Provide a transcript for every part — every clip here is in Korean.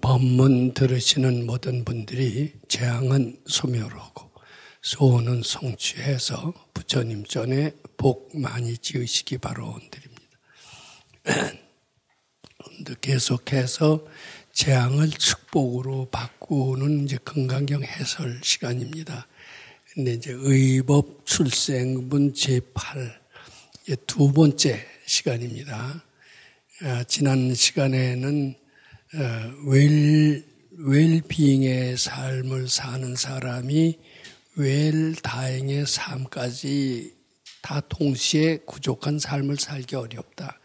법문 들으시는 모든 분들이 재앙은 소멸하고 소원은 성취해서 부처님 전에 복 많이 지으시기 바라온드립니다. 계속해서 재앙을 축복으로 바꾸는 이제 금강경 해설 시간입니다. 근데 이제 의법 출생문 제8 두 번째 시간입니다. 지난 시간에는 웰빙의 삶을 사는 사람이 웰다잉의 삶까지 다 동시에 부족한 삶을 살기 어렵다.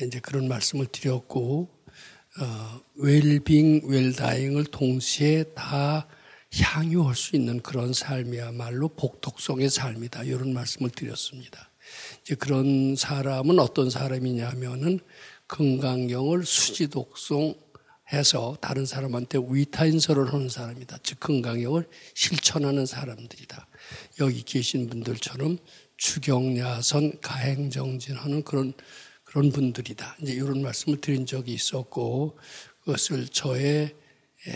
이제 그런 말씀을 드렸고, 웰빙, 웰다잉을 동시에 다 향유할 수 있는 그런 삶이야말로 복덕성의 삶이다. 이런 말씀을 드렸습니다. 이제 그런 사람은 어떤 사람이냐면은 금강경을 수지독송해서 다른 사람한테 위타인설을 하는 사람이다. 즉 금강경을 실천하는 사람들이다. 여기 계신 분들처럼 추경야선 가행정진하는 그런 분들이다. 이제 이런 말씀을 드린 적이 있었고, 그것을 저의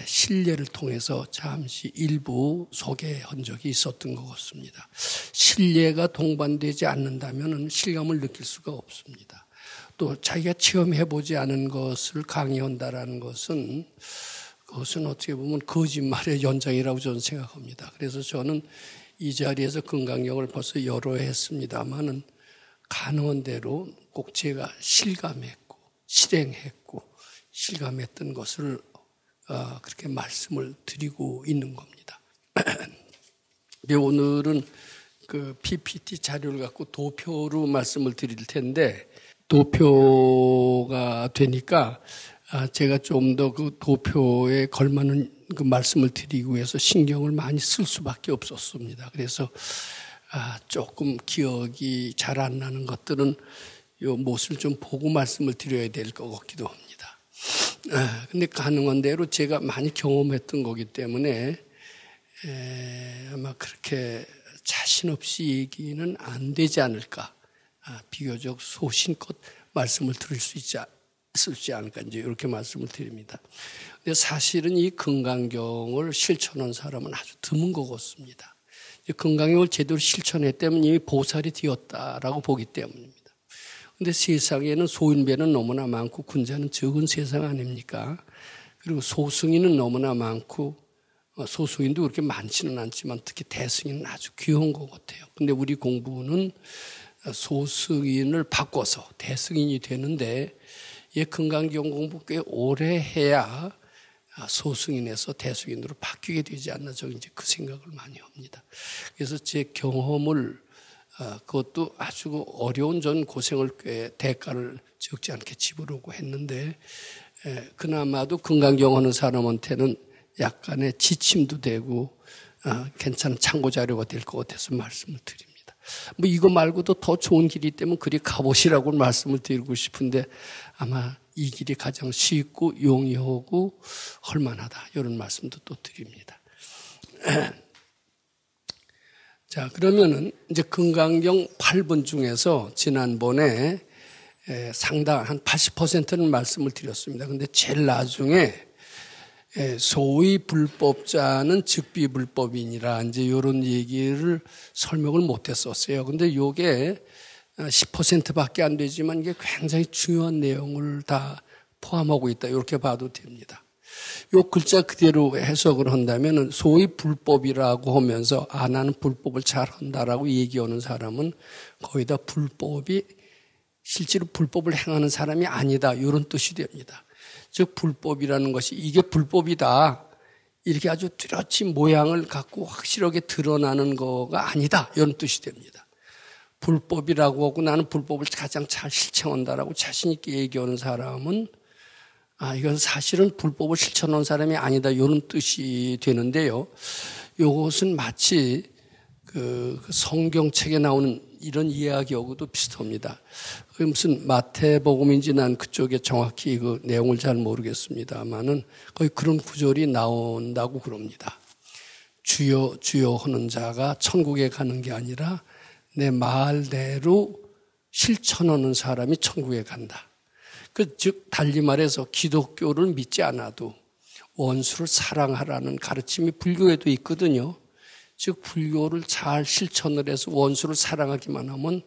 신례를 통해서 잠시 일부 소개한 적이 있었던 것 같습니다. 신례가 동반되지 않는다면 실감을 느낄 수가 없습니다. 또 자기가 체험해보지 않은 것을 강의한다라는 것은 그것은 어떻게 보면 거짓말의 연장이라고 저는 생각합니다. 그래서 저는 이 자리에서 금강경을 벌써 여러 해 했습니다만은 가능한 대로 꼭 제가 실감했고 실행했고 실감했던 것을 그렇게 말씀을 드리고 있는 겁니다. 오늘은 그 PPT 자료를 갖고 도표로 말씀을 드릴 텐데, 도표가 되니까 제가 좀 더 그 도표에 걸맞는 그 말씀을 드리기 위해서 신경을 많이 쓸 수밖에 없었습니다. 그래서 조금 기억이 잘 안 나는 것들은 요 못을 좀 보고 말씀을 드려야 될 것 같기도 합니다. 근데 가능한 대로 제가 많이 경험했던 거기 때문에 아마 그렇게 자신 없이 얘기는 안 되지 않을까. 비교적 소신껏 말씀을 드릴 수 있지 않을까. 이제 이렇게 말씀을 드립니다. 근데 사실은 이 금강경을 실천한 사람은 아주 드문 것 같습니다. 금강경을 제대로 실천했다면 이미 보살이 되었다라고 보기 때문입니다. 근데 세상에는 소인배는 너무나 많고 군자는 적은 세상 아닙니까? 그리고 소승인은 너무나 많고 소승인도 그렇게 많지는 않지만 특히 대승인은 아주 귀여운 것 같아요. 근데 우리 공부는 소승인을 바꿔서 대승인이 되는데 이 금강경 공부 꽤 오래 해야 소승인에서 대승인으로 바뀌게 되지 않나 저는 이제 그 생각을 많이 합니다. 그래서 제 경험을 그것도 아주 어려운 전 고생을 꽤 대가를 적지 않게 치르려고 했는데 그나마도 금강경 하는 사람한테는 약간의 지침도 되고 괜찮은 참고 자료가 될 것 같아서 말씀을 드립니다. 뭐 이거 말고도 더 좋은 길이 있다면 그리 가보시라고 말씀을 드리고 싶은데 아마 이 길이 가장 쉽고 용이하고 헐만하다 이런 말씀도 또 드립니다. 자, 그러면은 이제 금강경 8번 중에서 지난번에 상당 한 80%는 말씀을 드렸습니다. 근데 제일 나중에 소위 불법자는 즉비불법이니라 이제 이런 얘기를 설명을 못 했었어요. 근데 요게 10%밖에 안 되지만 이게 굉장히 중요한 내용을 다 포함하고 있다. 이렇게 봐도 됩니다. 요 글자 그대로 해석을 한다면 소위 불법이라고 하면서 나는 불법을 잘 한다라고 얘기하는 사람은 거의 다 불법이 실제로 불법을 행하는 사람이 아니다. 이런 뜻이 됩니다. 즉 불법이라는 것이 이게 불법이다. 이렇게 아주 뚜렷이 모양을 갖고 확실하게 드러나는 거가 아니다. 이런 뜻이 됩니다. 불법이라고 하고 나는 불법을 가장 잘 실천한다라고 자신 있게 얘기하는 사람은 이건 사실은 불법을 실천한 사람이 아니다. 이런 뜻이 되는데요. 이것은 마치 그 성경책에 나오는 이런 이야기하고도 비슷합니다. 그게 무슨 마태복음인지 난 그쪽에 정확히 그 내용을 잘 모르겠습니다만은 거의 그런 구절이 나온다고 그럽니다. 주여 주여 하는 자가 천국에 가는 게 아니라 내 말대로 실천하는 사람이 천국에 간다. 즉 달리 말해서 기독교를 믿지 않아도 원수를 사랑하라는 가르침이 불교에도 있거든요. 즉 불교를 잘 실천을 해서 원수를 사랑하기만 하면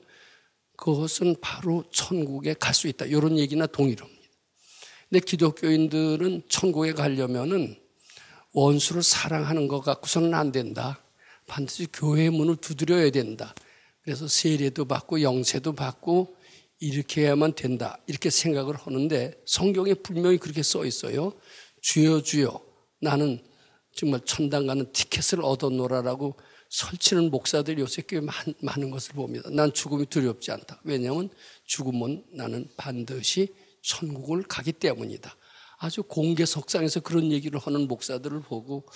그것은 바로 천국에 갈 수 있다. 이런 얘기나 동일합니다. 근데 기독교인들은 천국에 가려면은 원수를 사랑하는 것 갖고서는 안 된다. 반드시 교회의 문을 두드려야 된다. 그래서 세례도 받고 영세도 받고 이렇게 해야만 된다. 이렇게 생각을 하는데 성경에 분명히 그렇게 써 있어요. 주여 주여 나는 정말 천당 가는 티켓을 얻어놓으라라고 설치는 목사들이 요새 꽤 많은 것을 봅니다. 난 죽음이 두렵지 않다. 왜냐하면 죽으면 나는 반드시 천국을 가기 때문이다. 아주 공개석상에서 그런 얘기를 하는 목사들을 보고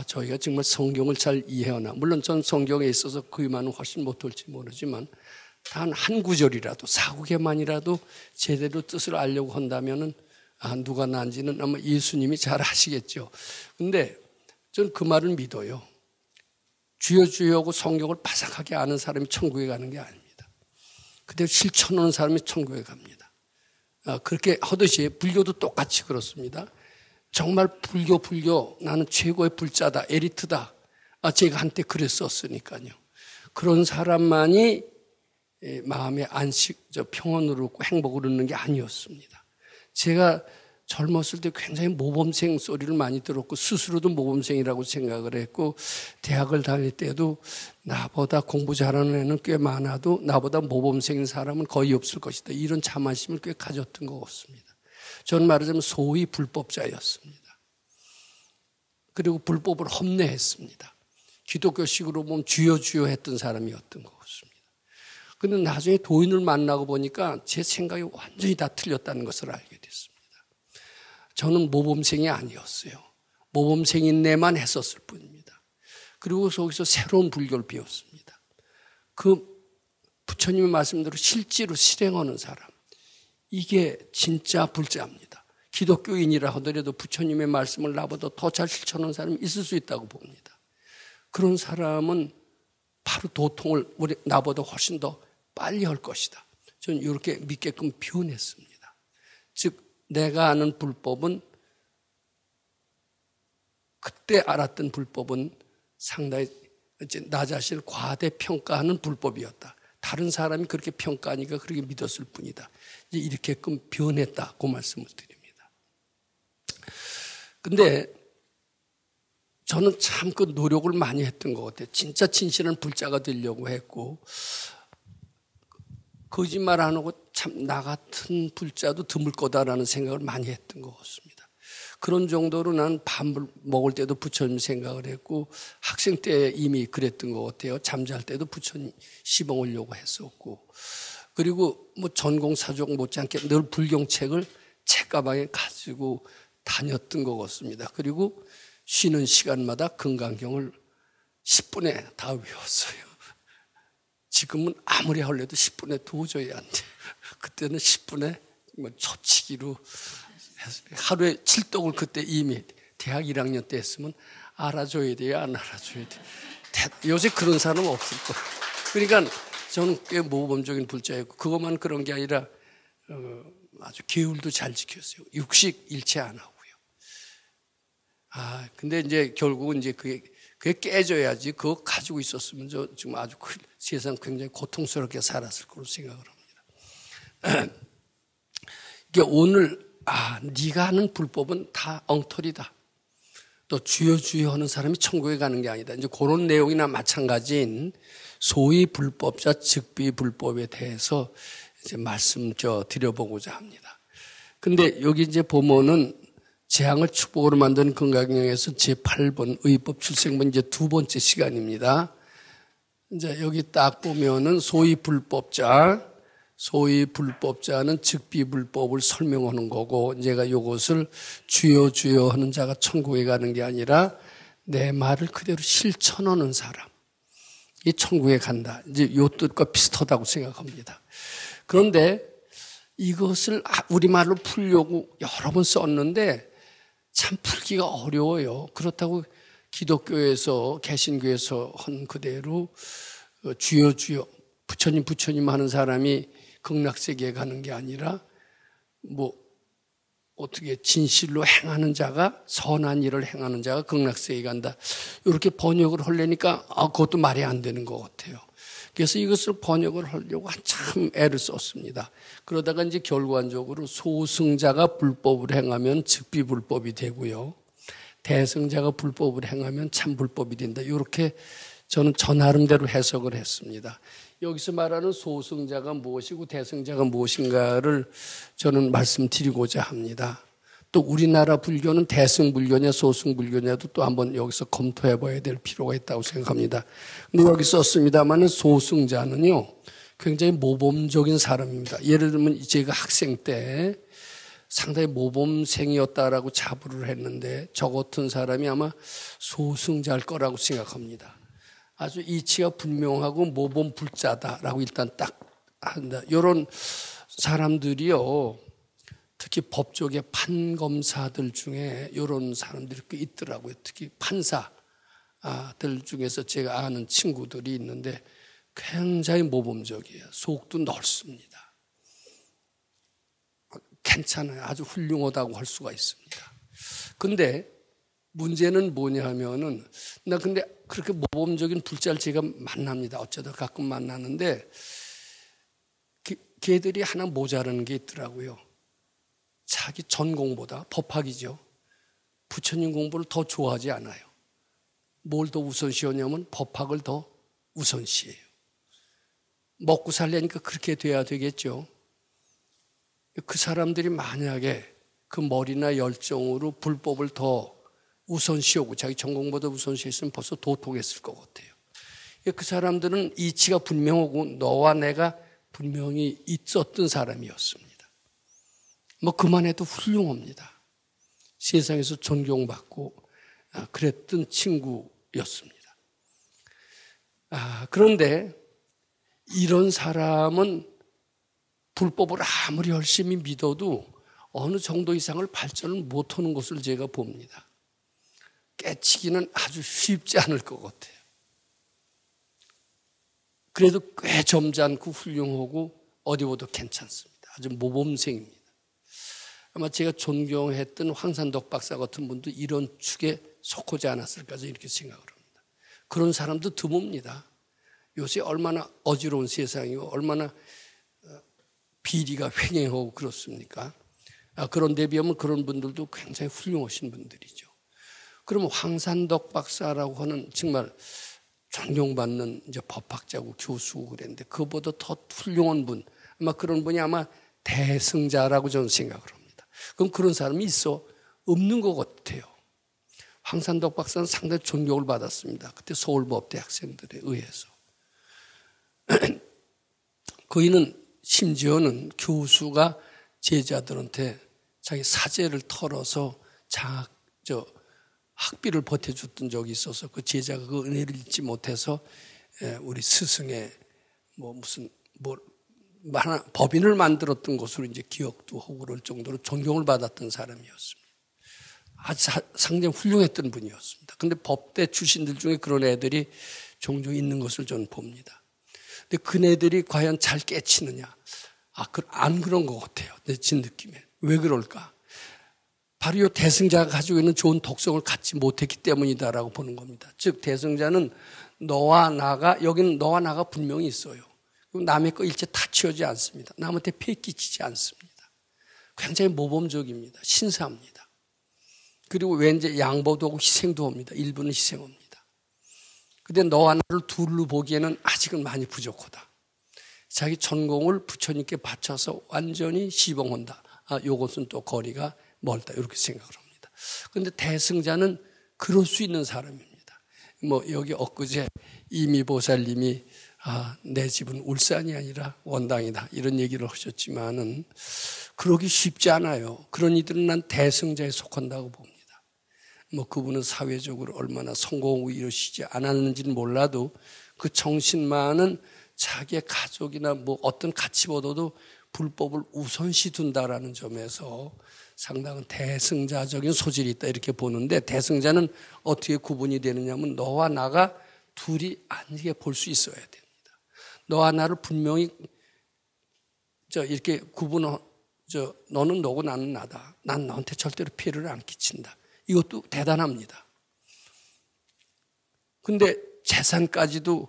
저희가 정말 성경을 잘 이해하나. 물론 전 성경에 있어서 그만은 훨씬 못할지 모르지만 단 한 구절이라도 4국에만이라도 제대로 뜻을 알려고 한다면은 누가 난지는 아마 예수님이 잘 아시겠죠. 근데 저는 그 말을 믿어요. 주여 주여 하고 성경을 바삭하게 아는 사람이 천국에 가는 게 아닙니다. 그대로 실천하는 사람이 천국에 갑니다. 그렇게 하듯이 불교도 똑같이 그렇습니다. 정말 불교 나는 최고의 불자다, 에리트다. 제가 한때 그랬었으니까요. 그런 사람만이 마음의 평온을 얻고 행복을 얻는 게 아니었습니다. 제가 젊었을 때 굉장히 모범생 소리를 많이 들었고 스스로도 모범생이라고 생각을 했고 대학을 다닐 때도 나보다 공부 잘하는 애는 꽤 많아도 나보다 모범생인 사람은 거의 없을 것이다. 이런 자만심을 꽤 가졌던 것 같습니다. 저는 말하자면 소위 불법자였습니다. 그리고 불법을 험내했습니다. 기독교식으로 보면 주여 주여 했던 사람이었던 것 같습니다. 그런데 나중에 도인을 만나고 보니까 제 생각이 완전히 다 틀렸다는 것을 알게 됐습니다. 저는 모범생이 아니었어요. 모범생인 내만 했었을 뿐입니다. 그리고 거기서 새로운 불교를 배웠습니다. 그 부처님의 말씀대로 실제로 실행하는 사람, 이게 진짜 불자입니다. 기독교인이라 하더라도 부처님의 말씀을 나보다 더 잘 실천하는 사람이 있을 수 있다고 봅니다. 그런 사람은 바로 도통을 나보다 훨씬 더 빨리 할 것이다. 저는 이렇게 믿게끔 변했습니다. 즉 내가 아는 불법은 그때 알았던 불법은 상당히 나 자신을 과대평가하는 불법이었다. 다른 사람이 그렇게 평가하니까 그렇게 믿었을 뿐이다. 이제 이렇게끔 변했다. 그 말씀을 드립니다. 근데 저는 참 그 노력을 많이 했던 것 같아요. 진짜 진실한 불자가 되려고 했고 거짓말 안 하고 참 나 같은 불자도 드물 거다라는 생각을 많이 했던 것 같습니다. 그런 정도로 난 밥을 먹을 때도 부처님 생각을 했고 학생 때 이미 그랬던 것 같아요. 잠잘 때도 부처님 시봉하려고 했었고 그리고 뭐 전공사족 못지않게 늘 불경책을 책가방에 가지고 다녔던 것 같습니다. 그리고 쉬는 시간마다 금강경을 10분에 다 외웠어요. 지금은 아무리 하려도 10분에 도저히 안 돼요. 그때는 10분에 초치기로 하루에 7독을 그때 이미 대학 1학년 때 했으면 알아줘야 돼요, 안 알아줘야 돼요. 요새 그런 사람 없을 거예요. 그러니까 저는 꽤 모범적인 불자였고 그것만 그런 게 아니라 아주 계율도 잘 지켰어요. 육식 일체 안 하고요. 근데 이제 결국은 이제 그게 깨져야지. 그거 가지고 있었으면 저 지금 아주 세상 굉장히 고통스럽게 살았을 거로 생각을 합니다. 이게 오늘 네가 하는 불법은 다 엉터리다. 또 주여 주여 하는 사람이 천국에 가는 게 아니다. 이제 그런 내용이나 마찬가지인 소위 불법자 즉비 불법에 대해서 이제 말씀 드려보고자 합니다. 근데 여기 이제 보면은 재앙을 축복으로 만드는 건강경에서 제8번 의법 출생본 이제 두 번째 시간입니다. 이제 여기 딱 보면은 소위 불법자는 즉비불법을 설명하는 거고, 제가 이것을 주여 주여 하는 자가 천국에 가는 게 아니라 내 말을 그대로 실천하는 사람, 이 천국에 간다. 이제 이 뜻과 비슷하다고 생각합니다. 그런데 이것을 우리말로 풀려고 여러 번 썼는데 참 풀기가 어려워요. 그렇다고 기독교에서 개신교에서 한 그대로 주여 주여 부처님 하는 사람이 극락세계에 가는 게 아니라 뭐 어떻게 진실로 행하는 자가 선한 일을 행하는 자가 극락세에 간다. 이렇게 번역을 하려니까 그것도 말이 안 되는 것 같아요. 그래서 이것을 번역을 하려고 한참 애를 썼습니다. 그러다가 이제 결과적으로 소승자가 불법을 행하면 즉비불법이 되고요. 대승자가 불법을 행하면 참불법이 된다. 이렇게 저는 저 나름대로 해석을 했습니다. 여기서 말하는 소승자가 무엇이고 대승자가 무엇인가를 저는 말씀드리고자 합니다. 또 우리나라 불교는 대승불교냐 소승불교냐도 또 한번 여기서 검토해 봐야 될 필요가 있다고 생각합니다. 근데 여기 썼습니다만 소승자는요, 굉장히 모범적인 사람입니다. 예를 들면 제가 학생 때 상당히 모범생이었다라고 자부를 했는데 저 같은 사람이 아마 소승자일 거라고 생각합니다. 아주 이치가 분명하고 모범불자다라고 일단 딱 한다. 이런 사람들이요, 특히 법조계 판검사들 중에 이런 사람들이 꽤 있더라고요. 특히 판사들 중에서 제가 아는 친구들이 있는데 굉장히 모범적이에요. 속도 넓습니다. 괜찮아요. 아주 훌륭하다고 할 수가 있습니다. 근데 문제는 뭐냐 하면은, 나 근데 그렇게 모범적인 불자를 제가 만납니다. 어쩌다 가끔 만나는데, 걔들이 하나 모자라는 게 있더라고요. 자기 전공보다, 법학이죠, 부처님 공부를 더 좋아하지 않아요. 뭘 더 우선시하냐면 법학을 더 우선시해요. 먹고 살려니까 그렇게 돼야 되겠죠. 그 사람들이 만약에 그 머리나 열정으로 불법을 더 우선시하고 자기 전공보다 우선시했으면 벌써 도통했을 것 같아요. 그 사람들은 이치가 분명하고 너와 내가 분명히 있었던 사람이었습니다. 뭐 그만해도 훌륭합니다. 세상에서 존경받고 그랬던 친구였습니다. 그런데 이런 사람은 불법을 아무리 열심히 믿어도 어느 정도 이상을 발전을 못하는 것을 제가 봅니다. 깨치기는 아주 쉽지 않을 것 같아요. 그래도 꽤 점잖고 훌륭하고 어디 보도 괜찮습니다. 아주 모범생입니다. 아마 제가 존경했던 황산덕 박사 같은 분도 이런 축에 속하지 않았을까 이렇게 생각을 합니다. 그런 사람도 드뭅니다. 요새 얼마나 어지러운 세상이고 얼마나 비리가 횡행하고 그렇습니까? 그런데 비하면 그런 분들도 굉장히 훌륭하신 분들이죠. 그러면 황산덕 박사라고 하는 정말 존경받는 이제 법학자고 교수고 그랬는데 그보다 더 훌륭한 분, 아마 그런 분이 아마 대승자라고 저는 생각을 합니다. 그럼 그런 사람이 있어? 없는 것 같아요. 황산덕 박사는 상당히 존경을 받았습니다. 그때 서울법대 학생들에 의해서. 그이는 심지어는 교수가 제자들한테 자기 사제를 털어서 학비를 보태줬던 적이 있어서 그 제자가 그 은혜를 잊지 못해서 우리 스승의 법인을 만들었던 것으로 이제 기억도 하고 그럴 정도로 존경을 받았던 사람이었습니다. 아주 상당히 훌륭했던 분이었습니다. 그런데 법대 출신들 중에 그런 애들이 종종 있는 것을 저는 봅니다. 근데 그네들이 과연 잘 깨치느냐? 안 그런 것 같아요. 내 느낌에. 왜 그럴까? 바로 이 대승자가 가지고 있는 좋은 독성을 갖지 못했기 때문이다라고 보는 겁니다. 즉 대승자는 너와 나가, 여기는 너와 나가 분명히 있어요. 남의 거 일체 타치하지 않습니다. 남한테 폐 끼치지 않습니다. 굉장히 모범적입니다. 신사합니다. 그리고 왠지 양보도 하고 희생도 합니다. 일부는 희생합니다. 그런데 너와 나를 둘로 보기에는 아직은 많이 부족하다. 자기 전공을 부처님께 바쳐서 완전히 시봉한다. 요것은 또 거리가 멀다. 이렇게 생각을 합니다. 그런데 대승자는 그럴 수 있는 사람입니다. 여기 엊그제 이미보살님이 내 집은 울산이 아니라 원당이다. 이런 얘기를 하셨지만은 그러기 쉽지 않아요. 그런 이들은 난 대승자에 속한다고 봅니다. 그분은 사회적으로 얼마나 성공하고 이러시지 않았는지는 몰라도 그 정신만은 자기의 가족이나 어떤 가치보다도 불법을 우선시 둔다라는 점에서 상당한 대승자적인 소질이 있다 이렇게 보는데, 대승자는 어떻게 구분이 되느냐 하면 너와 나가 둘이 아니게 볼 수 있어야 됩니다. 너와 나를 분명히 이렇게 구분할 너는 너고 나는 나다. 난 너한테 절대로 피해를 안 끼친다. 이것도 대단합니다. 근데 재산까지도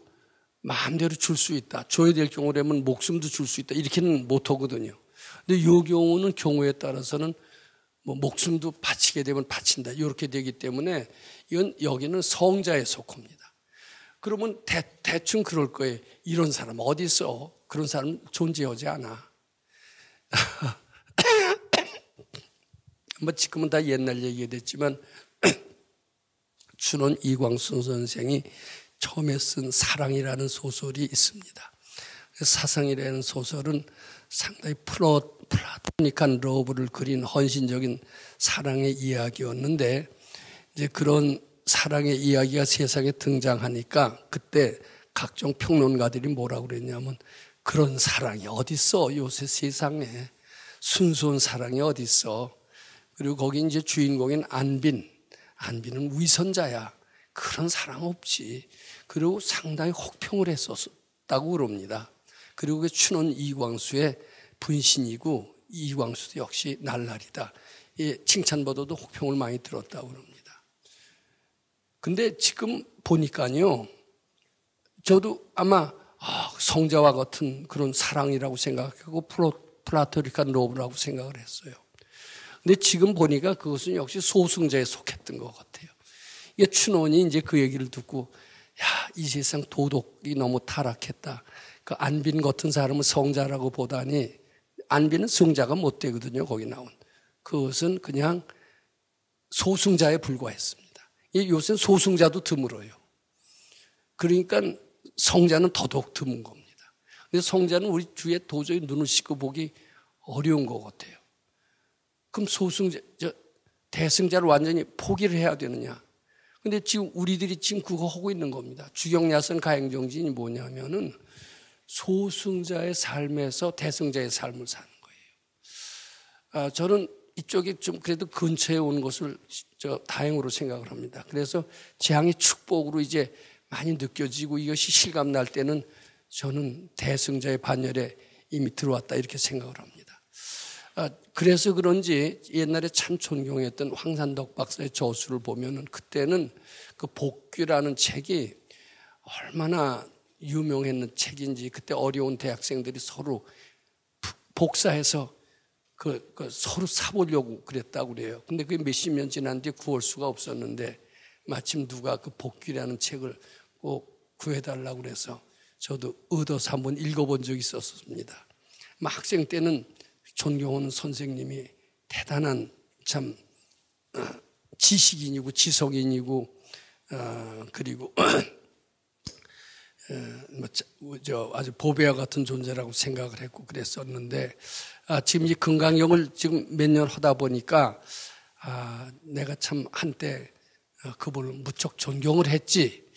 마음대로 줄 수 있다. 줘야 될 경우라면 목숨도 줄 수 있다. 이렇게는 못하거든요. 근데 이 경우는 경우에 따라서는 뭐 목숨도 바치게 되면 바친다. 이렇게 되기 때문에 이건 여기는 성자에 속합니다. 그러면 대충 그럴 거예요. 이런 사람 어디 있어? 그런 사람 존재하지 않아. 뭐 지금은 다 옛날 얘기가 됐지만 춘원 이광순 선생이 처음에 쓴 사랑이라는 소설이 있습니다. 사상이라는 소설은 상당히 플라토닉한 러브를 그린 헌신적인 사랑의 이야기였는데 이제 그런 사랑의 이야기가 세상에 등장하니까 그때 각종 평론가들이 뭐라고 그랬냐면 그런 사랑이 어딨어? 요새 세상에 순수한 사랑이 어딨어? 그리고 거기 이제 주인공인 안빈은 위선자야. 그런 사랑 없지. 그리고 상당히 혹평을 했었다고 그럽니다. 그리고 그 춘원 이광수의 분신이고 이광수도 역시 날라리다. 칭찬보다도 혹평을 많이 들었다고 그럽니다. 근데 지금 보니까요. 저도 아마 성자와 같은 그런 사랑이라고 생각하고 플라토닉한 러브라고 생각을 했어요. 근데 지금 보니까 그것은 역시 소승자에 속했던 것 같아요. 이게 춘원이 이제 그 얘기를 듣고 이 세상 도덕이 너무 타락했다. 그 안빈 같은 사람은 성자라고 보다니 안빈은 성자가 못 되거든요. 거기 나온. 그것은 그냥 소승자에 불과했습니다. 요새 소승자도 드물어요. 그러니까 성자는 더더욱 드문 겁니다. 근데 성자는 우리 주위에 도저히 눈을 씻고 보기 어려운 것 같아요. 그럼 대승자를 완전히 포기를 해야 되느냐? 근데 지금 우리들이 지금 그거 하고 있는 겁니다. 주경야선 가행정진이 뭐냐면은 소승자의 삶에서 대승자의 삶을 사는 거예요. 저는 이쪽에 좀 그래도 근처에 온 것을 다행으로 생각을 합니다. 그래서 재앙의 축복으로 이제 많이 느껴지고 이것이 실감 날 때는 저는 대승자의 반열에 이미 들어왔다 이렇게 생각을 합니다. 그래서 그런지 옛날에 참 존경했던 황산덕 박사의 저수를 보면은 그때는 그 복귀라는 책이 얼마나 유명했는 책인지 그때 어려운 대학생들이 서로 복사해서 서로 사보려고 그랬다고 그래요. 근데 그게 몇십 년 지난 뒤에 구할 수가 없었는데 마침 누가 그 복귀라는 책을 꼭 구해달라고 그래서 저도 얻어서 한번 읽어본 적이 있었습니다. 학생 때는 존경하는 선생님이 대단한 참 지식인이고 지성인이고 그리고 아주 보배와 같은 존재라고 생각을 했고 그랬었는데 지금 이 건강형을 지금 몇 년 하다 보니까 내가 참 한때 그분을 무척 존경을 했지.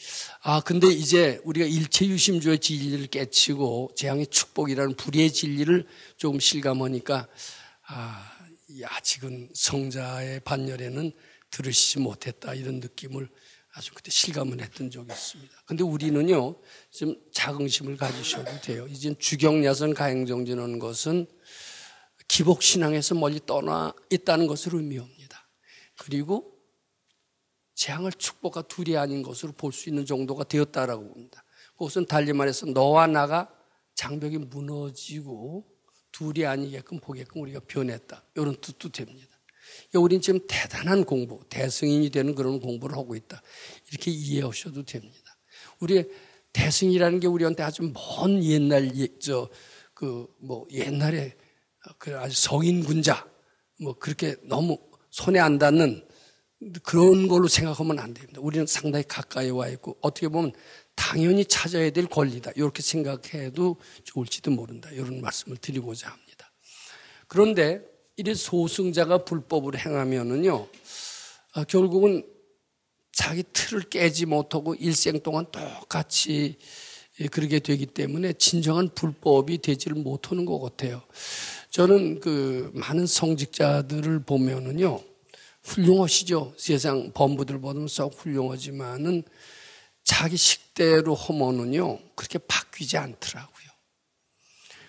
근데 이제 우리가 일체유심주의 진리를 깨치고 재앙의 축복이라는 불의의 진리를 조금 실감하니까 아직은 성자의 반열에는 들으시지 못했다 이런 느낌을 아주 그때 실감을 했던 적이 있습니다. 근데 우리는요 좀 자긍심을 가지셔도 돼요. 이제 주경야선 가행정진하는 것은 기복신앙에서 멀리 떠나 있다는 것을 의미합니다. 그리고 재앙을 축복과 둘이 아닌 것으로 볼 수 있는 정도가 되었다라고 봅니다. 그것은 달리 말해서 너와 나가 장벽이 무너지고 둘이 아니게끔 보게끔 우리가 변했다. 이런 뜻도 됩니다. 우리는 지금 대단한 공부, 대승인이 되는 그런 공부를 하고 있다. 이렇게 이해하셔도 됩니다. 우리의 대승이라는 게 우리한테 아주 먼 옛날, 옛날에 아주 성인군자, 그렇게 너무 손에 안 닿는 그런 걸로 생각하면 안 됩니다. 우리는 상당히 가까이 와 있고 어떻게 보면 당연히 찾아야 될 권리다. 이렇게 생각해도 좋을지도 모른다. 이런 말씀을 드리고자 합니다. 그런데 이래 소승자가 불법을 행하면은요, 결국은 자기 틀을 깨지 못하고 일생 동안 똑같이 그러게 되기 때문에 진정한 불법이 되지를 못하는 것 같아요. 저는 많은 성직자들을 보면은요, 훌륭하시죠. 세상 범부들보다는 썩 훌륭하지만은 자기 식대로 하면은요, 그렇게 바뀌지 않더라고요.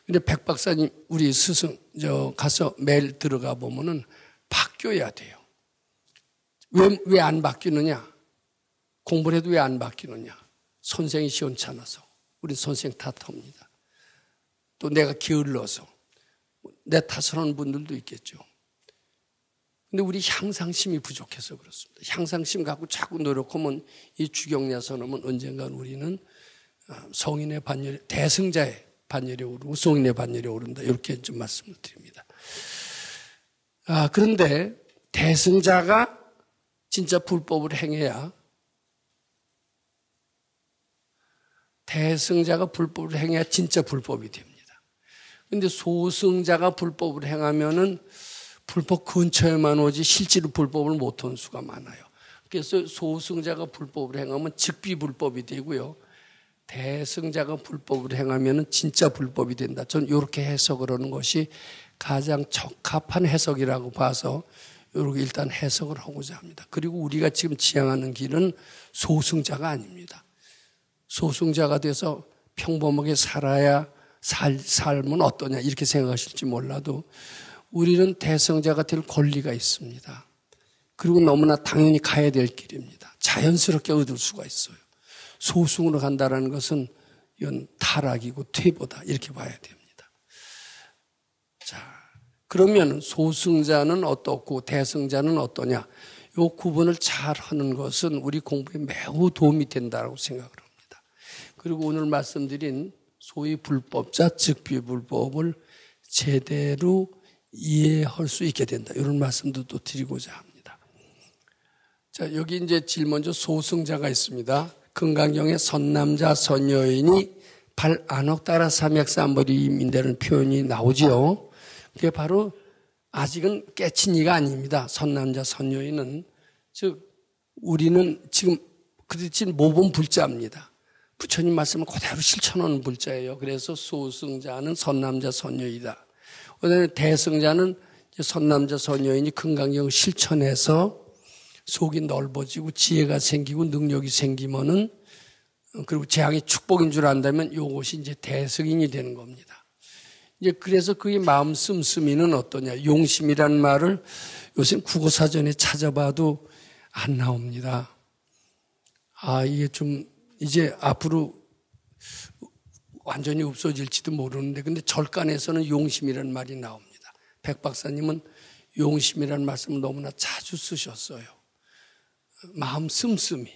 근데 백 박사님, 우리 스승, 가서 매일 들어가 보면은 바뀌어야 돼요. 왜 안 바뀌느냐? 공부를 해도 왜 안 바뀌느냐? 선생이 시원찮아서. 우리 선생 탓합니다. 또 내가 게을러서. 내 탓을 하는 분들도 있겠죠. 근데 우리 향상심이 부족해서 그렇습니다. 향상심 갖고 자꾸 노력하면 이 주경야선하면 언젠간 우리는 성인의 반열에, 대승자의 반열에 오르고 성인의 반열에 오른다. 이렇게 좀 말씀을 드립니다. 그런데 대승자가 진짜 불법을 행해야, 대승자가 불법을 행해야 진짜 불법이 됩니다. 그런데 소승자가 불법을 행하면은 불법 근처에만 오지 실제로 불법을 못한 수가 많아요. 그래서 소승자가 불법을 행하면 즉비불법이 되고요. 대승자가 불법을 행하면 진짜 불법이 된다. 저는 이렇게 해석을 하는 것이 가장 적합한 해석이라고 봐서 이렇게 일단 해석을 하고자 합니다. 그리고 우리가 지금 지향하는 길은 소승자가 아닙니다. 소승자가 돼서 평범하게 살아야 삶은 어떠냐 이렇게 생각하실지 몰라도 우리는 대승자가 될 권리가 있습니다. 그리고 너무나 당연히 가야 될 길입니다. 자연스럽게 얻을 수가 있어요. 소승으로 간다는 것은 이건 타락이고 퇴보다 이렇게 봐야 됩니다. 자, 그러면 소승자는 어떻고 대승자는 어떠냐? 이 구분을 잘 하는 것은 우리 공부에 매우 도움이 된다고 생각을 합니다. 그리고 오늘 말씀드린 소위 불법자, 즉 비불법을 제대로 이해할 수 있게 된다. 이런 말씀도 또 드리고자 합니다. 자, 여기 이제 제일 먼저 소승자가 있습니다. 금강경에 선남자, 선여인이 발 안옥 따라 삼약삼버림이라는 표현이 나오지요. 그게 바로 아직은 깨친 이가 아닙니다. 선남자, 선여인은. 즉, 우리는 지금 그렇지 모범 불자입니다. 부처님 말씀을 그대로 실천하는 불자예요. 그래서 소승자는 선남자, 선여이다. 그다음에 대승자는 선남자, 선여인이 금강경을 실천해서 속이 넓어지고 지혜가 생기고 능력이 생기면은 그리고 재앙이 축복인 줄 안다면 이것이 이제 대승인이 되는 겁니다. 이제 그래서 그의 마음 씀씀이는 어떠냐? 용심이라는 말을 요새 국어사전에 찾아봐도 안 나옵니다. 이게 좀 이제 앞으로 완전히 없어질지도 모르는데 근데 절간에서는 용심이라는 말이 나옵니다. 백 박사님은 용심이라는 말씀을 너무나 자주 쓰셨어요. 마음 씀씀이,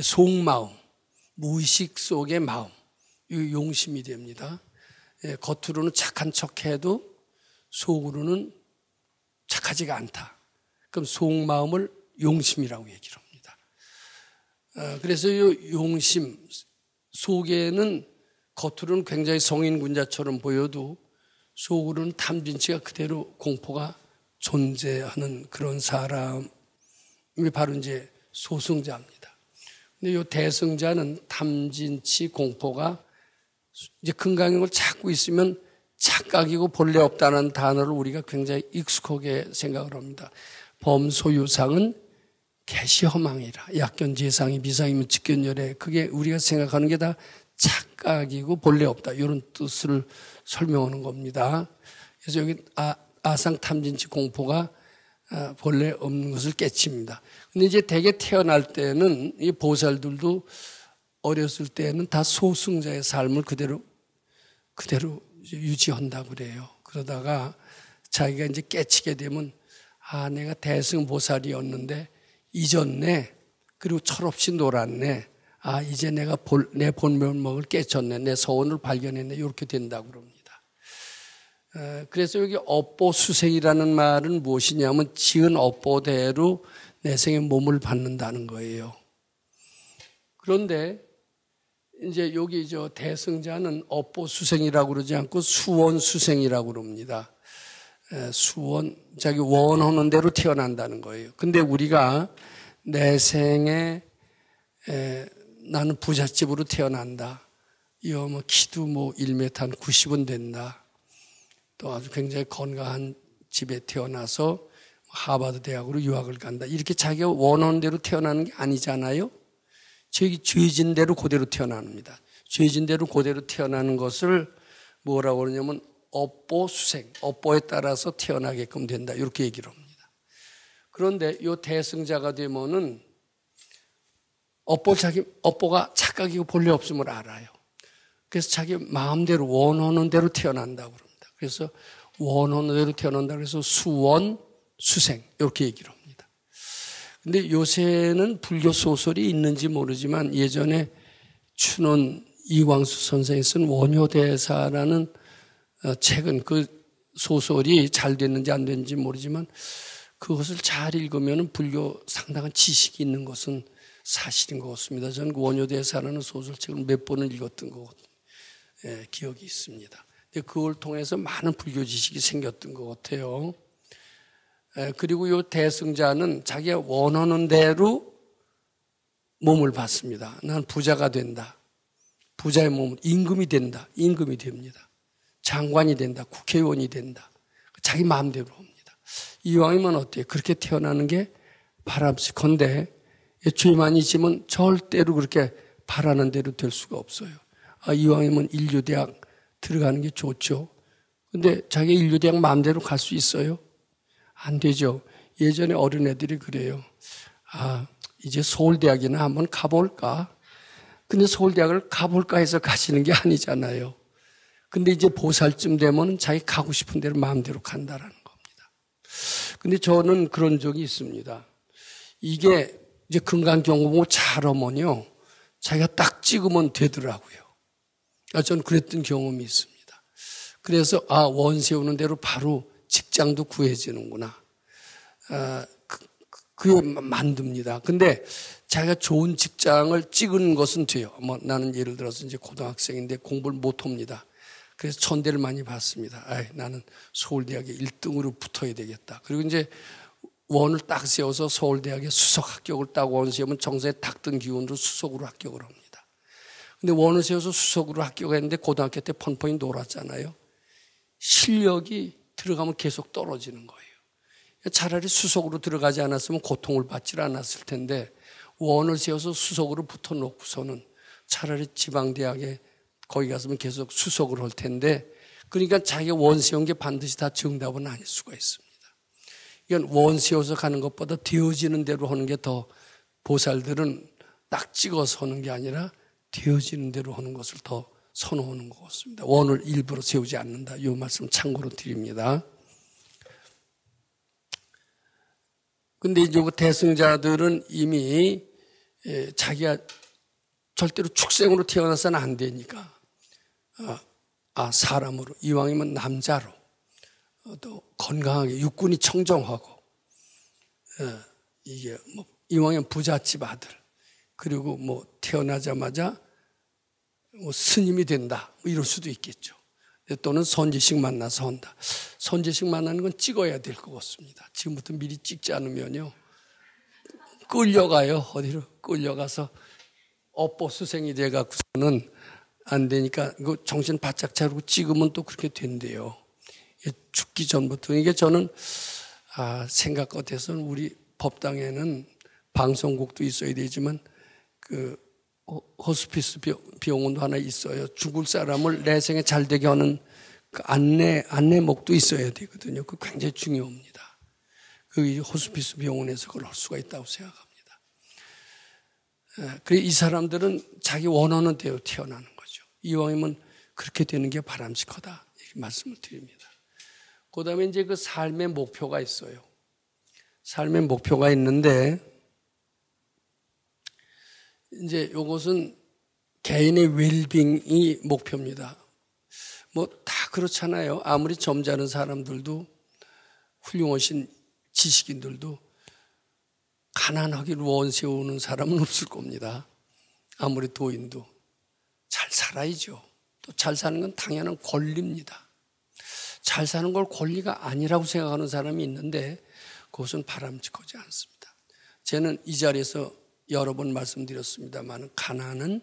속마음, 무의식 속의 마음, 이 용심이 됩니다. 겉으로는 착한 척해도 속으로는 착하지가 않다. 그럼 속마음을 용심이라고 얘기를 합니다. 그래서 이 용심 속에는 겉으로는 굉장히 성인군자처럼 보여도 속으로는 탐진치가 그대로 공포가 존재하는 그런 사람이 바로 이제 소승자입니다. 근데 이 대승자는 탐진치 공포가 이제 금강경을 찾고 있으면 착각이고 본래 없다는 단어를 우리가 굉장히 익숙하게 생각을 합니다. 범소유상은 개시허망이라. 약견재상이 미상이면 직견열애. 그게 우리가 생각하는 게 다 착각이고 본래 없다. 이런 뜻을 설명하는 겁니다. 그래서 여기 아상탐진치 공포가 본래 없는 것을 깨칩니다. 근데 이제 대개 태어날 때는 이 보살들도 어렸을 때는 다 소승자의 삶을 그대로 유지한다고 그래요. 그러다가 자기가 이제 깨치게 되면 내가 대승보살이었는데 잊었네. 그리고 철없이 놀았네. 이제 내가 내 본면목을 깨쳤네. 내 서원을 발견했네. 이렇게 된다고 그럽니다. 그래서 여기 업보수생이라는 말은 무엇이냐면 지은 업보대로 내생의 몸을 받는다는 거예요. 그런데 이제 여기 대승자는 업보수생이라고 그러지 않고 수원수생이라고 그럽니다. 수원, 자기 원하는 대로 태어난다는 거예요. 근데 우리가 내생에 나는 부잣집으로 태어난다. 이거 키도 1m 한 90은 된다. 또 아주 굉장히 건강한 집에 태어나서 하버드 대학으로 유학을 간다. 이렇게 자기가 원하는 대로 태어나는 게 아니잖아요. 죄진 대로 그대로 태어납니다. 죄진 대로 그대로 태어나는 것을 뭐라고 그러냐면 업보수생, 업보에 따라서 태어나게끔 된다. 이렇게 얘기를 합니다. 그런데 이 대승자가 되면은 업보가 착각이고 본래 없음을 알아요. 그래서 자기 마음대로 원하는 대로 태어난다고 그럽니다. 그래서 원하는 대로 태어난다. 그래서 수원, 수생 이렇게 얘기를 합니다. 근데 요새는 불교 소설이 있는지 모르지만 예전에 춘원 이광수 선생이 쓴 원효대사라는 책은 그 소설이 잘 됐는지 안 됐는지 모르지만 그것을 잘 읽으면 불교 상당한 지식이 있는 것은 사실인 것 같습니다. 저는 그 원효대사라는 소설책을 몇 번을 읽었던 것 기억이 있습니다. 그걸 통해서 많은 불교 지식이 생겼던 것 같아요. 그리고 이 대승자는 자기가 원하는 대로 몸을 받습니다. 난 부자가 된다. 부자의 몸은 임금이 된다. 임금이 됩니다. 장관이 된다. 국회의원이 된다. 자기 마음대로 합니다. 이왕이면 어때요? 그렇게 태어나는 게 바람직한데 죄만 있으면 절대로 그렇게 바라는 대로 될 수가 없어요. 이왕이면 인류대학 들어가는 게 좋죠. 근데 자기 인류대학 마음대로 갈 수 있어요? 안 되죠. 예전에 어린애들이 그래요. 이제 서울대학이나 한번 가볼까? 근데 서울대학을 가볼까 해서 가시는 게 아니잖아요. 근데 이제 보살쯤 되면 자기 가고 싶은 대로 마음대로 간다라는 겁니다. 근데 저는 그런 적이 있습니다. 이게 이제 금강경고 잘하면요. 자기가 딱 찍으면 되더라고요. 저는 그랬던 경험이 있습니다. 그래서 원 세우는 대로 바로 직장도 구해지는구나. 그게 만듭니다. 근데 자기가 좋은 직장을 찍은 것은 돼요. 나는 예를 들어서 이제 고등학생인데 공부를 못합니다. 그래서 천대를 많이 받습니다. 나는 서울대학에 1등으로 붙어야 되겠다. 그리고 이제 원을 딱 세워서 서울대학에 수석 합격을 딱 원 세우면 정서에 탁든 기운으로 수석으로 합격을 합니다. 근데 원을 세워서 수석으로 합격했는데 고등학교 때 펀펀히 놀았잖아요. 실력이 들어가면 계속 떨어지는 거예요. 차라리 수석으로 들어가지 않았으면 고통을 받지 않았을 텐데 원을 세워서 수석으로 붙어놓고서는 차라리 지방대학에 거기 갔으면 계속 수석을 할 텐데 그러니까 자기가 원 세운 게 반드시 다 정답은 아닐 수가 있습니다. 이건 원 세워서 가는 것보다 되어지는 대로 하는 게 더 보살들은 딱 찍어서 하는 게 아니라 되어지는 대로 하는 것을 더 선호하는 것 같습니다. 원을 일부러 세우지 않는다. 이 말씀 참고로 드립니다. 근데 이제 대승자들은 이미 자기가 절대로 축생으로 태어나서는 안 되니까 사람으로 이왕이면 남자로 또 건강하게 육군이 청정하고 이게 이왕이면 부잣집 아들 그리고 태어나자마자 스님이 된다 이럴 수도 있겠죠. 또는 선지식 만나서 한다. 선지식 만나는 건 찍어야 될 것 같습니다. 지금부터 미리 찍지 않으면요 끌려가요. 어디로 끌려가서 업보수생이 돼갖고서는 안 되니까 정신 바짝 차리고 찍으면 또 그렇게 된대요. 죽기 전부터. 이게 저는 생각 같아서는 우리 법당에는 방송국도 있어야 되지만 호스피스 병원도 하나 있어요. 죽을 사람을 내생에 잘 되게 하는 그 안내목도 있어야 되거든요. 그거 굉장히 중요합니다. 그 호스피스 병원에서 그걸 할 수가 있다고 생각합니다. 그래 이 사람들은 자기 원하는 대로 태어나는 거죠. 이왕이면 그렇게 되는 게 바람직하다 이렇게 말씀을 드립니다. 그다음에 이제 그 삶의 목표가 있어요. 삶의 목표가 있는데 이제 이것은 개인의 웰빙이 목표입니다. 다 그렇잖아요. 아무리 점잖은 사람들도 훌륭하신 지식인들도 가난하게 원 세우는 사람은 없을 겁니다. 아무리 도인도 잘 살아야죠. 또 잘 사는 건 당연한 권리입니다. 잘 사는 걸 권리가 아니라고 생각하는 사람이 있는데 그것은 바람직하지 않습니다. 저는 이 자리에서 여러 번 말씀드렸습니다만 가난은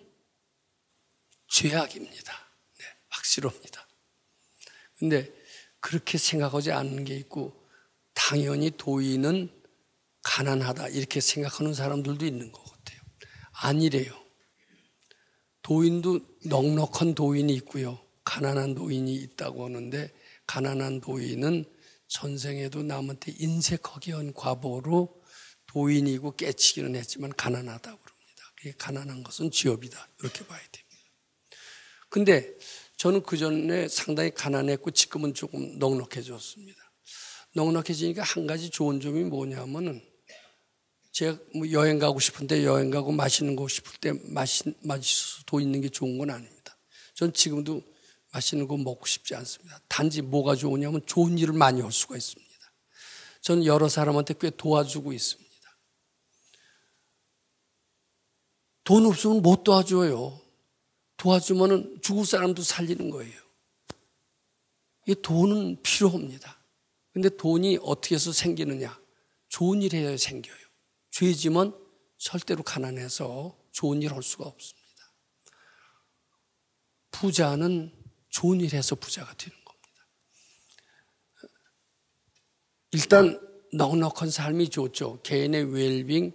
죄악입니다. 네, 확실합니다. 그런데 그렇게 생각하지 않는 게 있고 당연히 도인은 가난하다 이렇게 생각하는 사람들도 있는 것 같아요. 아니래요. 도인도 넉넉한 도인이 있고요. 가난한 노인이 있다고 하는데 가난한 노인은 전생에도 남한테 인색하게 과보로 도인이고 깨치기는 했지만 가난하다고 그럽니다. 가난한 것은 죄업이다. 이렇게 봐야 됩니다. 근데 저는 그전에 상당히 가난했고 지금은 조금 넉넉해졌습니다. 넉넉해지니까 한 가지 좋은 점이 뭐냐면은 제가 뭐 여행 가고 싶은데 여행 가고 맛있는 거 싶을 때 맛있어서 돈 있는 게 좋은 건 아닙니다. 전 지금도 맛있는 거 먹고 싶지 않습니다. 단지 뭐가 좋으냐면 좋은 일을 많이 할 수가 있습니다. 저는 여러 사람한테 꽤 도와주고 있습니다. 돈 없으면 못 도와줘요. 도와주면은 죽을 사람도 살리는 거예요. 이 돈은 필요합니다. 근데 돈이 어떻게 해서 생기느냐? 좋은 일 해야 생겨요. 죄지면 절대로 가난해서 좋은 일 할 수가 없습니다. 부자는 좋은 일 해서 부자가 되는 겁니다. 일단 넉넉한 삶이 좋죠. 개인의 웰빙,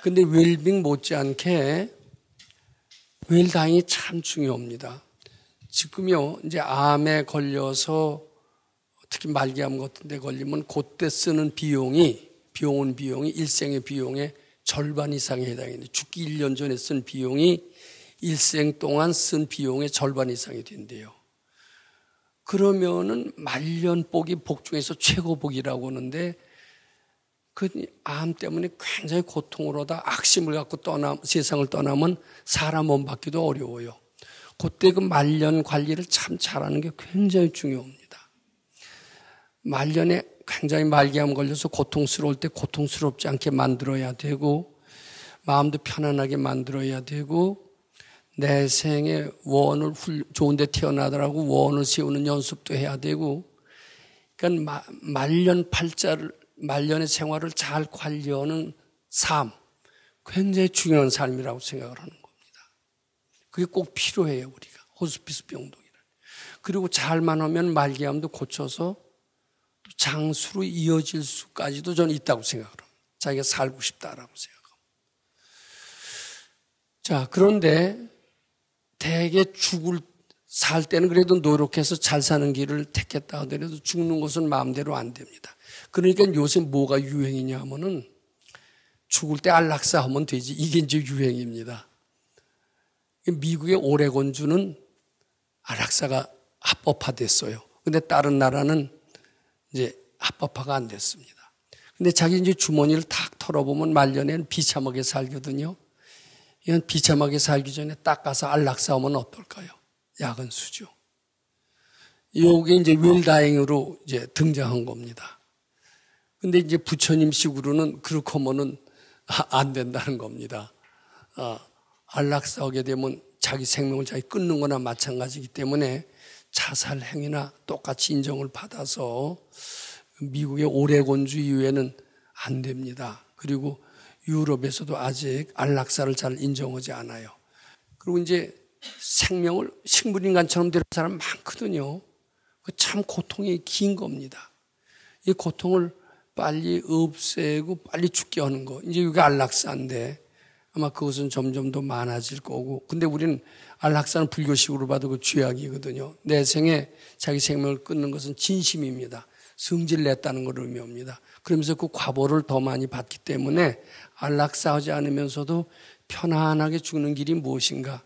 근데 웰빙 못지않게 웰다잉이 참 중요합니다. 지금요, 이제 암에 걸려서 특히 말기암 같은 데 걸리면 그때 쓰는 비용이 일생의 비용의 절반 이상에 해당이 돼요. 죽기 1년 전에 쓴 비용이 일생 동안 쓴 비용의 절반 이상이 된대요. 그러면은 말년복이 복 중에서 최고복이라고 하는데 그 암 때문에 굉장히 고통을 하다 악심을 갖고 세상을 떠나면 사람 몸 받기도 어려워요. 그때 그 말년 관리를 참 잘하는 게 굉장히 중요합니다. 말년에 굉장히 말기암 걸려서 고통스러울 때 고통스럽지 않게 만들어야 되고 마음도 편안하게 만들어야 되고 내 생에 원을 좋은 데 태어나더라고 원을 세우는 연습도 해야 되고 그러니까 말년의 생활을 잘 관리하는 삶 굉장히 중요한 삶이라고 생각을 하는 겁니다. 그게 꼭 필요해요. 우리가 호스피스 병동이라. 그리고 잘만 하면 말기암도 고쳐서 장수로 이어질 수까지도 저는 있다고 생각을 합니다. 자기가 살고 싶다라고 생각하고. 자, 그런데 대개 살 때는 그래도 노력해서 잘 사는 길을 택했다 하더라도 죽는 것은 마음대로 안 됩니다. 그러니까 요새 뭐가 유행이냐 하면은 죽을 때 안락사 하면 되지. 이게 이제 유행입니다. 미국의 오레곤주는 안락사가 합법화됐어요. 근데 다른 나라는 이제 합법화가 안 됐습니다. 근데 자기 이제 주머니를 탁 털어보면 말년에는 비참하게 살거든요. 이건 비참하게 살기 전에 닦아서 안락사 하면 어떨까요? 야근수죠. 이게 이제 웰다잉으로 이제 등장한 겁니다. 근데 이제 부처님식으로는 그렇게 하면은 안 된다는 겁니다. 안락사 하게 되면 자기 생명을 자기 끊는 거나 마찬가지이기 때문에 자살 행위나 똑같이 인정을 받아서 미국의 오레곤주 이후에는 안 됩니다. 그리고 유럽에서도 아직 안락사를 잘 인정하지 않아요. 그리고 이제 생명을 식물인간처럼 되는 사람 많거든요. 참 고통이 긴 겁니다. 이 고통을 빨리 없애고 빨리 죽게 하는 거. 이제 이게 안락사인데 아마 그것은 점점 더 많아질 거고. 근데 우리는 안락사는 불교식으로 봐도 그 죄악이거든요. 내 생에 자기 생명을 끊는 것은 진심입니다. 성질 냈다는 걸 의미합니다. 그러면서 그 과보를 더 많이 받기 때문에 안락사하지 않으면서도 편안하게 죽는 길이 무엇인가.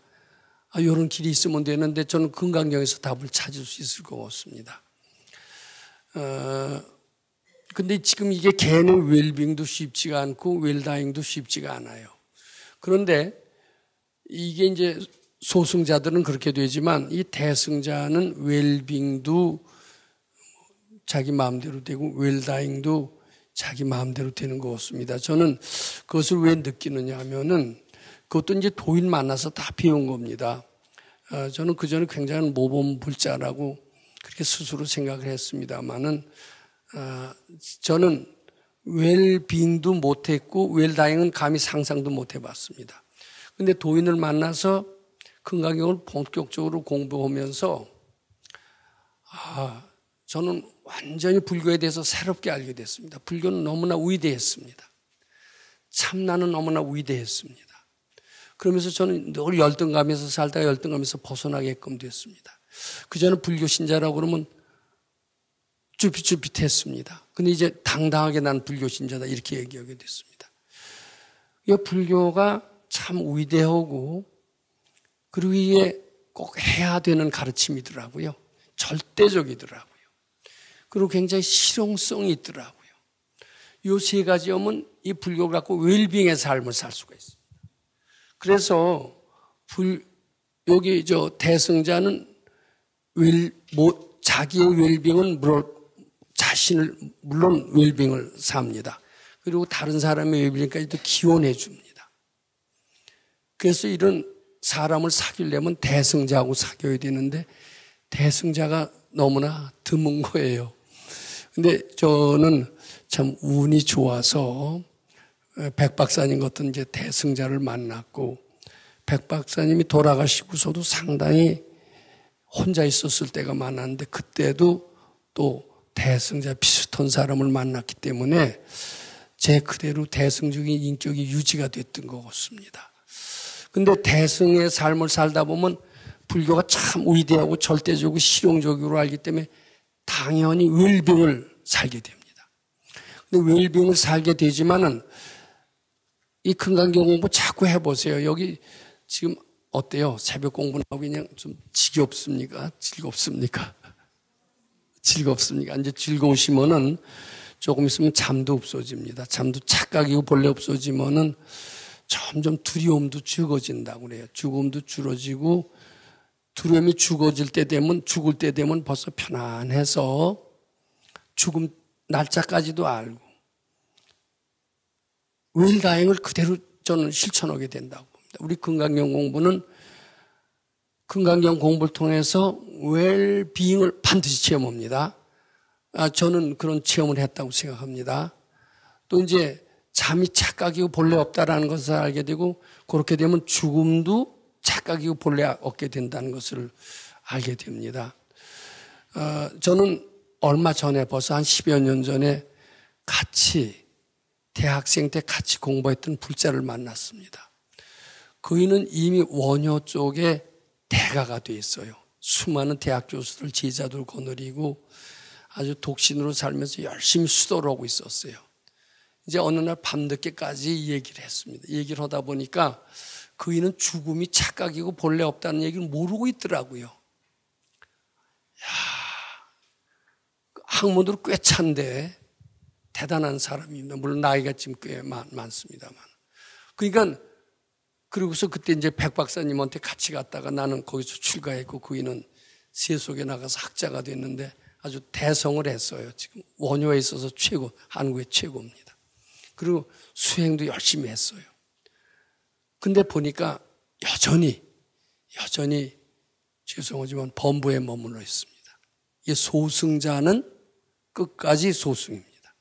이런 길이 있으면 되는데 저는 금강경에서 답을 찾을 수 있을 것 같습니다. 근데 지금 이게 개인의 웰빙도 쉽지가 않고 웰다잉도 쉽지가 않아요. 그런데 이게 이제 소승자들은 그렇게 되지만 이 대승자는 웰빙도 자기 마음대로 되고 웰다잉도 자기 마음대로 되는 것 같습니다. 저는 그것을 왜 느끼느냐 하면은 그것도 이제 도인 만나서 다 배운 겁니다. 저는 그전에 굉장히 모범불자라고 그렇게 스스로 생각을 했습니다만은 저는 웰빙도 못했고 웰다잉은 감히 상상도 못 해봤습니다. 근데 도인을 만나서 금강경을 본격적으로 공부하면서 저는 완전히 불교에 대해서 새롭게 알게 됐습니다. 불교는 너무나 위대했습니다. 참나는 너무나 위대했습니다. 그러면서 저는 늘 열등감에서 살다가 열등감에서 벗어나게끔 됐습니다. 그전에 불교 신자라고 그러면 쭈삣쭈삣했습니다. 근데 이제 당당하게 난 불교 신자다 이렇게 얘기하게 됐습니다. 이 불교가 참 위대하고 그리고 이게 꼭 해야 되는 가르침이더라고요. 절대적이더라고요. 그리고 굉장히 실용성이 있더라고요. 이 세 가지 오면 이 불교를 갖고 웰빙의 삶을 살 수가 있습니다. 그래서 여기 대승자는 자기의 웰빙은 물론 웰빙을 삽니다. 그리고 다른 사람의 웰빙까지도 기원해 줍니다. 그래서 이런 사람을 사귀려면 대승자하고 사귀어야 되는데 대승자가 너무나 드문 거예요. 근데 저는 참 운이 좋아서 백 박사님 같은 이제 대승자를 만났고 백 박사님이 돌아가시고서도 상당히 혼자 있었을 때가 많았는데 그때도 또 대승자 비슷한 사람을 만났기 때문에 제 그대로 대승적인 인격이 유지가 됐던 것 같습니다. 근데 대승의 삶을 살다 보면 불교가 참 위대하고 절대적이고 실용적으로 알기 때문에 당연히 웰빙을 살게 됩니다. 근데 웰빙을 살게 되지만은 이 금강경 공부 자꾸 해보세요. 여기 지금 어때요? 새벽 공부하고 그냥 좀 지겹습니까? 즐겁습니까? 즐겁습니까? 이제 즐거우시면은 조금 있으면 잠도 없어집니다. 잠도 착각이고 본래 없어지면은 점점 두려움도 적어진다고 그래요. 죽음도 줄어지고 두려움이 죽을 때 되면 벌써 편안해서 죽음 날짜까지도 알고 웰다행을 그대로 저는 실천하게 된다고 봅니다. 우리 금강경 공부는 금강경 공부를 통해서 웰빙을 반드시 체험합니다. 저는 그런 체험을 했다고 생각합니다. 또 이제 잠이 착각이고 본래 없다라는 것을 알게 되고 그렇게 되면 죽음도 착각이고 본래 없게 된다는 것을 알게 됩니다. 저는 얼마 전에 벌써 한 10여 년 전에 대학생 때 같이 공부했던 불자를 만났습니다. 그이는 이미 원효 쪽에 대가가 돼 있어요. 수많은 대학 교수들, 제자들 거느리고 아주 독신으로 살면서 열심히 수도를 하고 있었어요. 이제 어느 날 밤늦게까지 얘기를 했습니다. 얘기를 하다 보니까 그이는 죽음이 착각이고 본래 없다는 얘기를 모르고 있더라고요. 학문으로 꽤 찬데 대단한 사람입니다. 물론 나이가 지금 꽤 많습니다만. 그러니까 그러고서 그때 이제 백 박사님한테 같이 갔다가 나는 거기서 출가했고 그이는 세속에 나가서 학자가 됐는데 아주 대성을 했어요. 지금 원효에 있어서 한국의 최고입니다. 그리고 수행도 열심히 했어요. 근데 보니까 여전히 죄송하지만 범부에 머물러 있습니다. 이 소승자는 끝까지 소승입니다.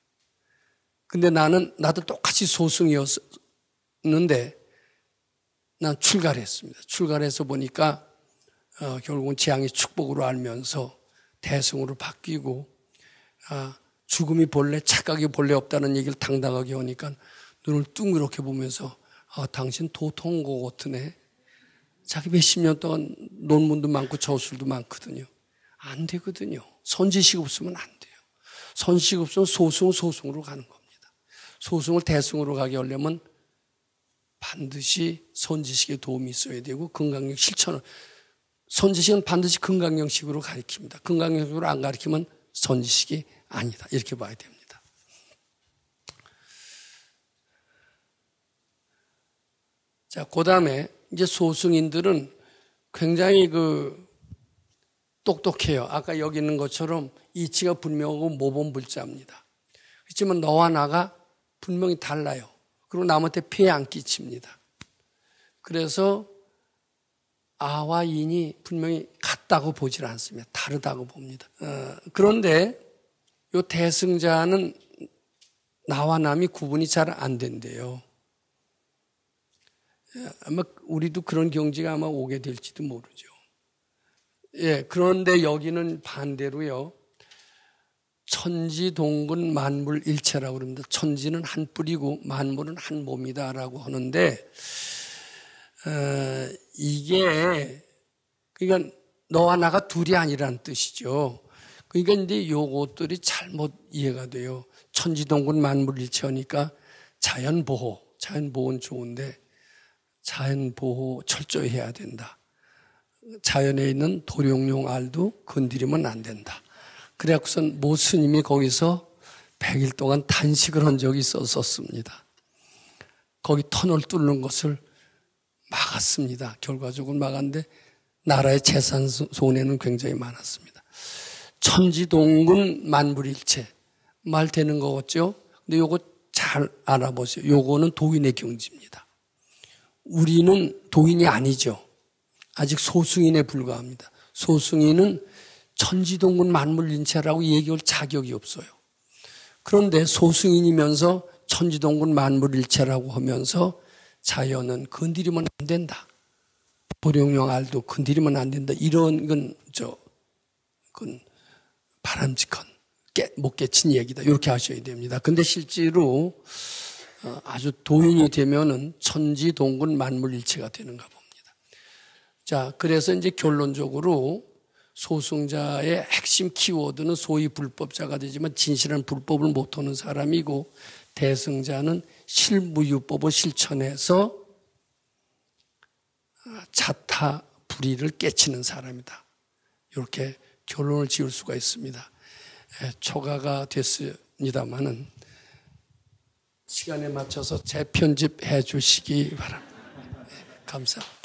근데 나도 똑같이 소승이었는데 난 출가를 했습니다. 출가를 해서 보니까 결국은 재앙의 축복으로 알면서 대승으로 바뀌고 죽음이 착각이 본래 없다는 얘기를 당당하게 하니까 눈을 뚱그렇게 보면서 당신 도통한 것 같으네. 자기 몇십 년 동안 논문도 많고 저술도 많거든요. 안 되거든요. 선지식 없으면 안 돼요. 선지식 없으면 소승으로 가는 겁니다. 소승을 대승으로 가게 하려면 반드시 선지식의 도움이 있어야 되고 금강경 실천을 선지식은 반드시 금강경식으로 가르칩니다. 금강경식으로 안 가르치면 선지식이 아니다. 이렇게 봐야 됩니다. 자, 그 다음에 이제 소승인들은 굉장히 똑똑해요. 아까 여기 있는 것처럼 이치가 분명하고 모범불자입니다. 그렇지만 너와 나가 분명히 달라요. 그리고 남한테 피해 안 끼칩니다. 그래서 아와 인이 분명히 같다고 보질 않습니다. 다르다고 봅니다. 그런데 이 대승자는 나와 남이 구분이 잘 안 된대요. 아마 우리도 그런 경지가 아마 오게 될지도 모르죠. 예, 그런데 여기는 반대로요. 천지동근 만물일체라고 그럽니다. 천지는 한 뿌리고 만물은 한 몸이다라고 하는데 이게 그러니까 너와 나가 둘이 아니라는 뜻이죠. 그러니까 이제 요것들이 잘못 이해가 돼요. 천지동군 만물일체하니까 자연보호는 좋은데 자연보호 철저히 해야 된다. 자연에 있는 도룡뇽 알도 건드리면 안 된다. 그래갖고선 모 스님이 거기서 100일 동안 단식을 한 적이 있었습니다. 거기 터널 뚫는 것을 막았습니다. 결과적으로 막았는데 나라의 재산 손해는 굉장히 많았습니다. 천지동군 만물일체 말 되는 거 같죠? 근데 요거 잘 알아보세요. 요거는 도인의 경지입니다. 우리는 도인이 아니죠. 아직 소승인에 불과합니다. 소승인은 천지동군 만물일체라고 얘기할 자격이 없어요. 그런데 소승인이면서 천지동군 만물일체라고 하면서 자연은 건드리면 안 된다. 도룡뇽 알도 건드리면 안 된다. 이런 그건 바람직한 못 깨친 얘기다. 이렇게 하셔야 됩니다. 근데 실제로 아주 도인이 되면은 천지동군 만물일체가 되는가 봅니다. 자, 그래서 이제 결론적으로 소승자의 핵심 키워드는 소위 불법자가 되지만 진실한 불법을 못하는 사람이고, 대승자는 실무유법을 실천해서 자타 불의를 깨치는 사람이다. 이렇게 결론을 지을 수가 있습니다. 초가가 됐습니다마는 시간에 맞춰서 재편집해 주시기 바랍니다. 감사합니다.